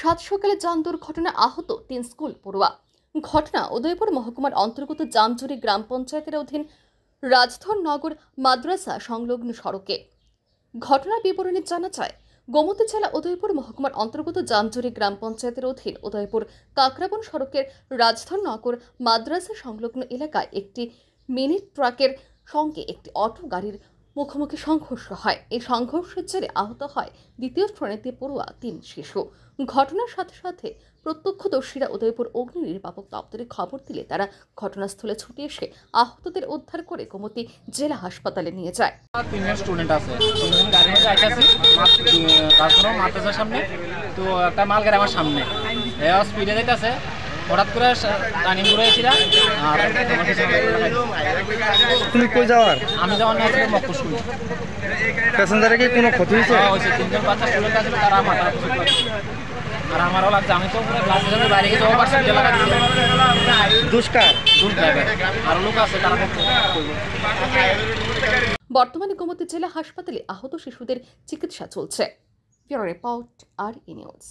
সাত সকালে যান দুর্ঘটনায় আহত ৩ স্কুল পড়ুয়া। ঘটনা উদয়পুর মহকুমার অন্তর্গত জামজুরি গ্রাম পঞ্চায়েতের অধীন রাজধননগর মাদ্রাসা সংলগ্ন সড়কে। ঘটনার বিবরণী জানা যায়, গোমতী জেলা উদয়পুর মহকুমার অন্তর্গত জামজুরি গ্রাম পঞ্চায়েতের অধীন উদয়পুর কাকরাবন সড়কের রাজধননগর মাদ্রাসা সংলগ্ন এলাকায় একটি মিনি ট্রাকের সঙ্গে একটি অটো গাড়ির মুখোমুখি সংঘর্ষ হয়। এই সংঘর্ষের জেরে আহত হয় দ্বিতীয় শ্রেণীতে পড়ুয়া ৩ শিশু। ঘটনার সাথে সাথে প্রত্যক্ষদর্শীরা উদয়পুর অগ্নি নির্বাপক দপ্তরে খবর দিলে তারা ঘটনাস্থলে ছুটে এসে আহতদের উদ্ধার করে গোমতী জেলা হাসপাতালে নিয়ে যায়। 3জন স্টুডেন্ট আছে, 3জন গাড়ির মধ্যে আইতাছি মাদ্রাসার সামনে। তো একটা মাল গাড়ি আমার সামনে স্পিডে যাইতেছে, হঠাৎ করে টার্নিং করে এসেছিলাম। আর তুমি কই যাওয়ার? আমি যাওয়ার না ছিল মক্কু স্কুল। প্যাসেঞ্জারে কি কোনো ক্ষতি হয়েছে? হয়েছে, 3জন বাচ্চা স্টুডেন্ট আছে, তারা মাথা আর আমারও লাগছে। আমি তো পুরো ক্লাসের সামনে বাইরে গিয়ে যাওয়া পারছি এলাকা দিতে। দুষ্কার দূর ড্রাইভার আরও লোক আছে, তারা বর্তমানে গোমতী জেলা হাসপাতালে আহত শিশুদের চিকিৎসা চলছে। ব্যুরো রিপোর্ট, আর নিউজ।